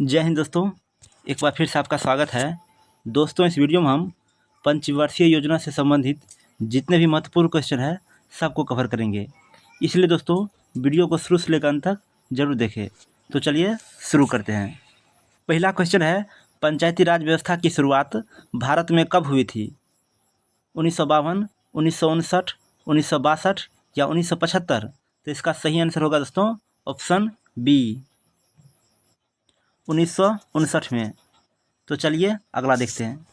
जय हिंद दोस्तों, एक बार फिर से आपका स्वागत है। दोस्तों, इस वीडियो में हम पंचवर्षीय योजना से संबंधित जितने भी महत्वपूर्ण क्वेश्चन है सबको कवर करेंगे। इसलिए दोस्तों वीडियो को शुरू से लेकर अंत तक जरूर देखें। तो चलिए शुरू करते हैं। पहला क्वेश्चन है, पंचायती राज व्यवस्था की शुरुआत भारत में कब हुई थी? 1952, 1959, 1962 या 1975? तो इसका सही आंसर होगा दोस्तों ऑप्शन बी, 1959 में। तो चलिए अगला देखते हैं।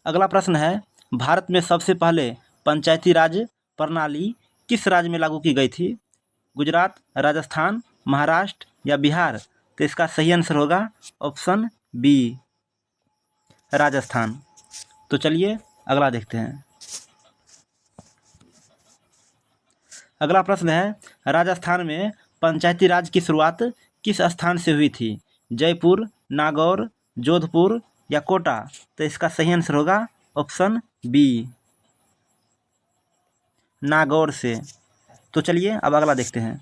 अगला प्रश्न है, भारत में सबसे पहले पंचायती राज प्रणाली किस राज्य में लागू की गई थी? गुजरात, राजस्थान, महाराष्ट्र या बिहार? तो इसका सही आंसर होगा ऑप्शन बी, राजस्थान। तो चलिए अगला देखते हैं। अगला प्रश्न है, राजस्थान में पंचायती राज की शुरुआत किस स्थान से हुई थी? जयपुर, नागौर, जोधपुर या कोटा? तो इसका सही आंसर होगा ऑप्शन बी, नागौर से। तो चलिए अब अगला देखते हैं।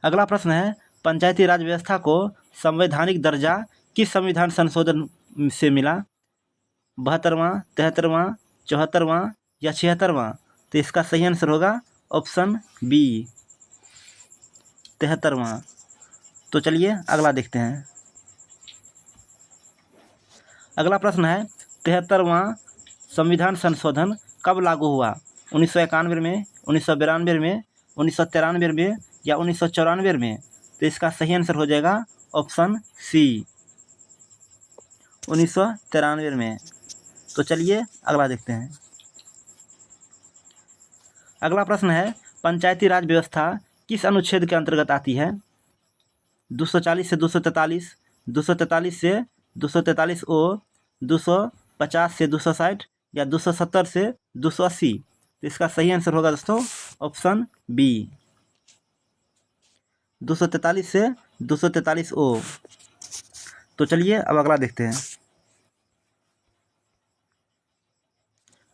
अगला प्रश्न है, पंचायती राज व्यवस्था को संवैधानिक दर्जा किस संविधान संशोधन से मिला? 72वां, 73वां, 74वां या 76वां? तो इसका सही आंसर होगा ऑप्शन बी, 73वां। तो चलिए अगला देखते हैं। अगला प्रश्न है, 73वां संविधान संशोधन कब लागू हुआ? 1991 में, 1992 में, 1993 में या 1994 में? तो इसका सही आंसर हो जाएगा ऑप्शन सी, 1993 में। तो चलिए अगला देखते हैं। अगला प्रश्न है, पंचायती राज व्यवस्था किस अनुच्छेद के अंतर्गत आती है? 240 से 243, 243 से 243 ओ, 250 से 260 या 270 से 280? तो इसका सही आंसर होगा दोस्तों ऑप्शन बी, 243 से 243 ओ। तो चलिए अब अगला देखते हैं।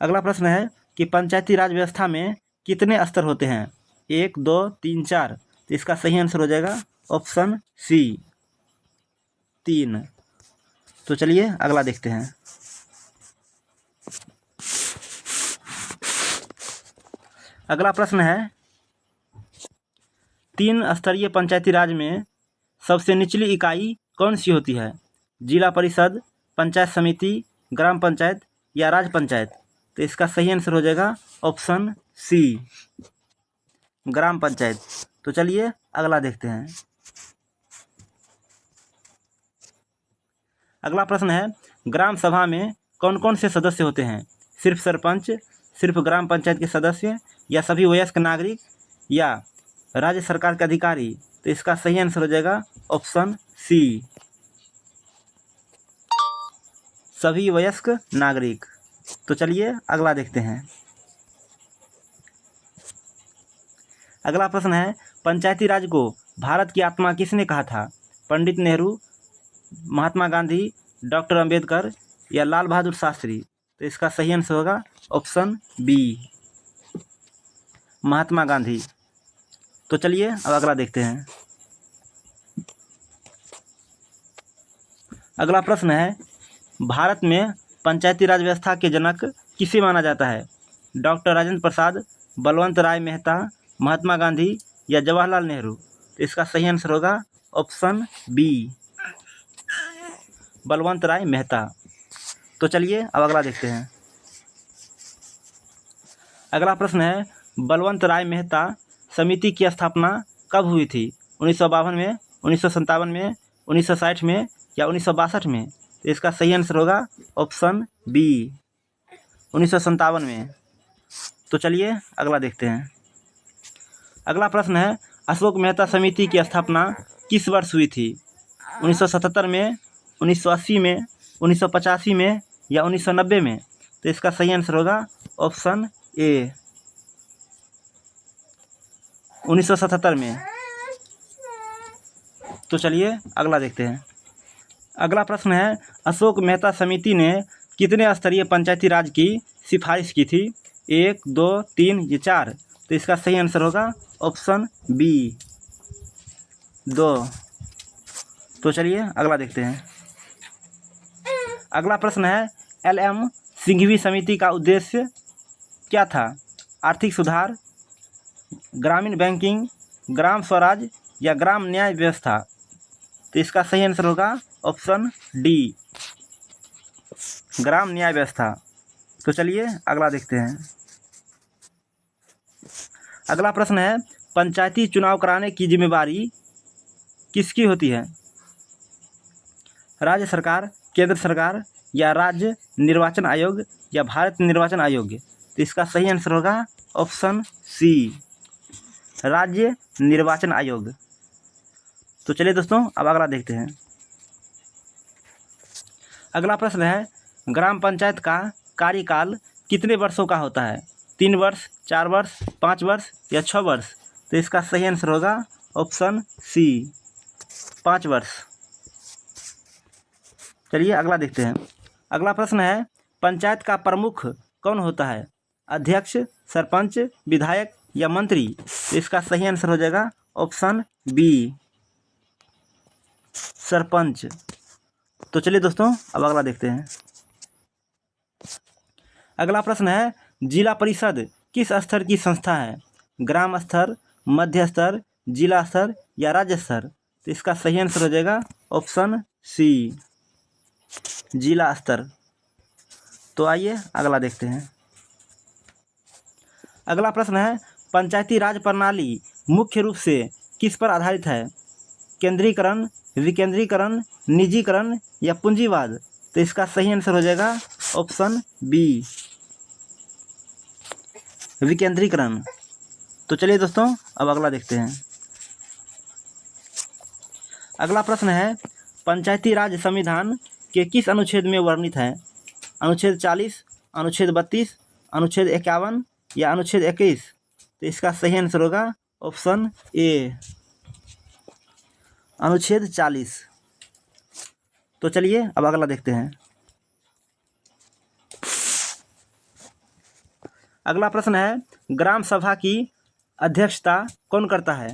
अगला प्रश्न है कि पंचायती राज व्यवस्था में कितने स्तर होते हैं? 1, 2, 3, 4? तो इसका सही आंसर हो जाएगा ऑप्शन सी, 3। तो चलिए अगला देखते हैं। अगला प्रश्न है, 3 स्तरीय पंचायती राज में सबसे निचली इकाई कौन सी होती है? जिला परिषद, पंचायत समिति, ग्राम पंचायत या राज्य पंचायत? तो इसका सही आंसर हो जाएगा ऑप्शन सी, ग्राम पंचायत। तो चलिए अगला देखते हैं। अगला प्रश्न है, ग्राम सभा में कौन कौन से सदस्य होते हैं? सिर्फ सरपंच, सिर्फ ग्राम पंचायत के सदस्य या सभी वयस्क नागरिक या राज्य सरकार के अधिकारी? तो इसका सही आंसर हो जाएगा ऑप्शन सी, सभी वयस्क नागरिक। तो चलिए अगला देखते हैं। अगला प्रश्न है, पंचायती राज को भारत की आत्मा किसने कहा था? पंडित नेहरू, महात्मा गांधी, डॉक्टर अंबेडकर या लाल बहादुर शास्त्री? तो इसका सही आंसर होगा ऑप्शन बी, महात्मा गांधी। तो चलिए अब अगला देखते हैं। अगला प्रश्न है, भारत में पंचायती राज व्यवस्था के जनक किसे माना जाता है? डॉक्टर राजेंद्र प्रसाद, बलवंत राय मेहता, महात्मा गांधी या जवाहरलाल नेहरू? तो इसका सही आंसर होगा ऑप्शन बी, बलवंत राय मेहता। तो चलिए अब अगला देखते हैं। अगला प्रश्न है, बलवंत राय मेहता समिति की स्थापना कब हुई थी? 1952 में, 1957 में, 1960 में या 1962 में? तो इसका सही आंसर होगा ऑप्शन बी, 1957 में। तो चलिए अगला देखते हैं। अगला प्रश्न है, अशोक मेहता समिति की स्थापना किस वर्ष हुई थी? 1977 में, 1980 में, 1985 में या 1990 में? तो इसका सही आंसर होगा ऑप्शन ए, 1977 में। तो चलिए अगला देखते हैं। अगला प्रश्न है, अशोक मेहता समिति ने कितने स्तरीय पंचायती राज की सिफारिश की थी? 1, 2, 3 या 4? तो इसका सही आंसर होगा ऑप्शन बी 2। तो चलिए अगला देखते हैं। अगला प्रश्न है, LM सिंघवी समिति का उद्देश्य क्या था? आर्थिक सुधार, ग्रामीण बैंकिंग, ग्राम स्वराज या ग्राम न्याय व्यवस्था? तो इसका सही आंसर होगा ऑप्शन डी, ग्राम न्याय व्यवस्था। तो चलिए अगला देखते हैं। अगला प्रश्न है, पंचायती चुनाव कराने की जिम्मेदारी किसकी होती है? राज्य सरकार, केंद्र सरकार या राज्य निर्वाचन आयोग या भारत निर्वाचन आयोग? तो इसका सही आंसर होगा ऑप्शन सी, राज्य निर्वाचन आयोग। तो चलिए दोस्तों अब अगला देखते हैं। अगला प्रश्न है, ग्राम पंचायत का कार्यकाल कितने वर्षों का होता है? 3 वर्ष, 4 वर्ष, 5 वर्ष या 6 वर्ष? तो इसका सही आंसर होगा ऑप्शन सी, 5 वर्ष। चलिए अगला देखते हैं। अगला प्रश्न है, पंचायत का प्रमुख कौन होता है? अध्यक्ष, सरपंच, विधायक या मंत्री? तो इसका सही आंसर हो जाएगा ऑप्शन बी, सरपंच। तो चलिए दोस्तों अब अगला देखते हैं। अगला प्रश्न है, जिला परिषद किस स्तर की संस्था है? ग्राम स्तर, मध्य स्तर, जिला स्तर या राज्य स्तर? तो इसका सही आंसर हो जाएगा ऑप्शन सी, जिला स्तर। तो आइए अगला देखते हैं। अगला प्रश्न है, पंचायती राज प्रणाली मुख्य रूप से किस पर आधारित है? केंद्रीकरण, विकेंद्रीकरण, निजीकरण या पूंजीवाद? तो इसका सही आंसर हो जाएगा ऑप्शन बी, विकेंद्रीकरण। तो चलिए दोस्तों अब अगला देखते हैं। अगला प्रश्न है, पंचायती राज संविधान के किस अनुच्छेद में वर्णित है? अनुच्छेद 40, अनुच्छेद 32, अनुच्छेद 51 या अनुच्छेद 21? तो इसका सही आंसर होगा ऑप्शन ए, अनुच्छेद 40। तो चलिए अब अगला देखते हैं। अगला प्रश्न है, ग्राम सभा की अध्यक्षता कौन करता है?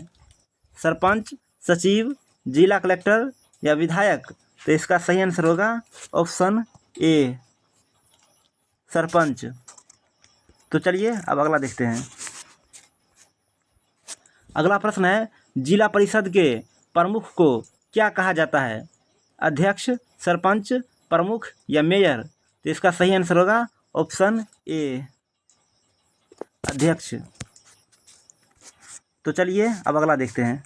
सरपंच, सचिव, जिला कलेक्टर या विधायक? तो इसका सही आंसर होगा ऑप्शन ए, सरपंच। तो चलिए अब अगला देखते हैं। अगला प्रश्न है, जिला परिषद के प्रमुख को क्या कहा जाता है? अध्यक्ष, सरपंच, प्रमुख या मेयर? तो इसका सही आंसर होगा ऑप्शन ए, अध्यक्ष। तो चलिए अब अगला देखते हैं।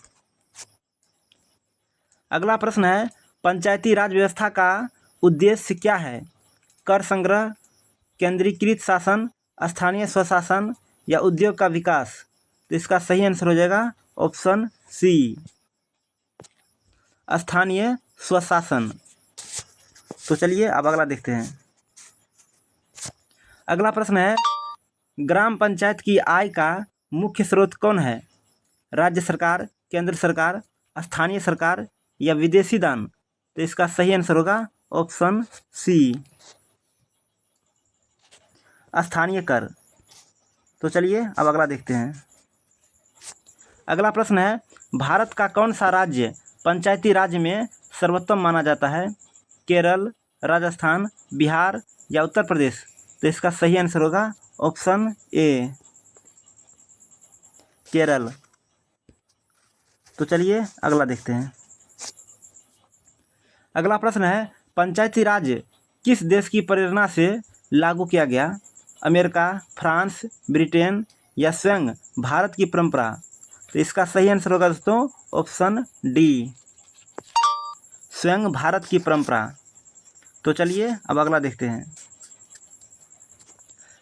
अगला प्रश्न है, पंचायती राज व्यवस्था का उद्देश्य क्या है? कर संग्रह, केंद्रीकृत शासन, स्थानीय स्वशासन या उद्योग का विकास? तो इसका सही आंसर हो जाएगा ऑप्शन सी, स्थानीय स्वशासन। तो चलिए अब अगला देखते हैं। अगला प्रश्न है, ग्राम पंचायत की आय का मुख्य स्रोत कौन है? राज्य सरकार, केंद्र सरकार, स्थानीय सरकार या विदेशी दान? तो इसका सही आंसर होगा ऑप्शन सी, स्थानीय कर। तो चलिए अब अगला देखते हैं। अगला प्रश्न है, भारत का कौन सा राज्य पंचायती राज में सर्वोत्तम माना जाता है? केरल, राजस्थान, बिहार या उत्तर प्रदेश? तो इसका सही आंसर होगा ऑप्शन ए, केरल। तो चलिए अगला देखते हैं। अगला प्रश्न है, पंचायती राज किस देश की प्रेरणा से लागू किया गया? अमेरिका, फ्रांस, ब्रिटेन या स्वयं भारत की परंपरा? तो इसका सही आंसर होगा दोस्तों ऑप्शन डी, स्वयं भारत की परंपरा। तो चलिए अब अगला देखते हैं।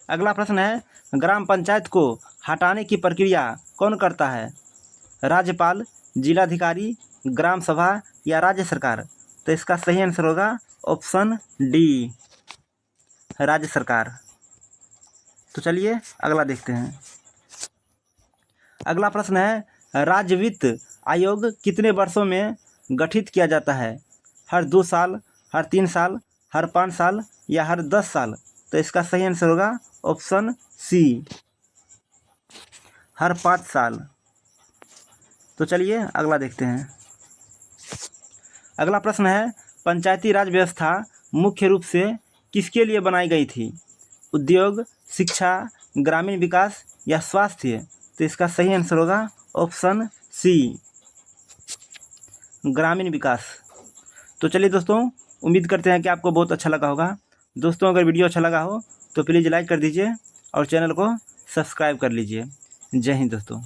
अगला प्रश्न है, ग्राम पंचायत को हटाने की प्रक्रिया कौन करता है? राज्यपाल, जिलाधिकारी, ग्राम सभा या राज्य सरकार? तो इसका सही आंसर होगा ऑप्शन डी, राज्य सरकार। तो चलिए अगला देखते हैं। अगला प्रश्न है, राज्य वित्त आयोग कितने वर्षों में गठित किया जाता है? हर 2 साल, हर 3 साल, हर 5 साल या हर 10 साल? तो इसका सही आंसर होगा ऑप्शन सी, हर 5 साल। तो चलिए अगला देखते हैं। अगला प्रश्न है, पंचायती राज व्यवस्था मुख्य रूप से किसके लिए बनाई गई थी? उद्योग, शिक्षा, ग्रामीण विकास या स्वास्थ्य? तो इसका सही आंसर होगा ऑप्शन सी, ग्रामीण विकास। तो चलिए दोस्तों, उम्मीद करते हैं कि आपको बहुत अच्छा लगा होगा। दोस्तों, अगर वीडियो अच्छा लगा हो तो प्लीज़ लाइक कर दीजिए और चैनल को सब्सक्राइब कर लीजिए। जय हिंद दोस्तों।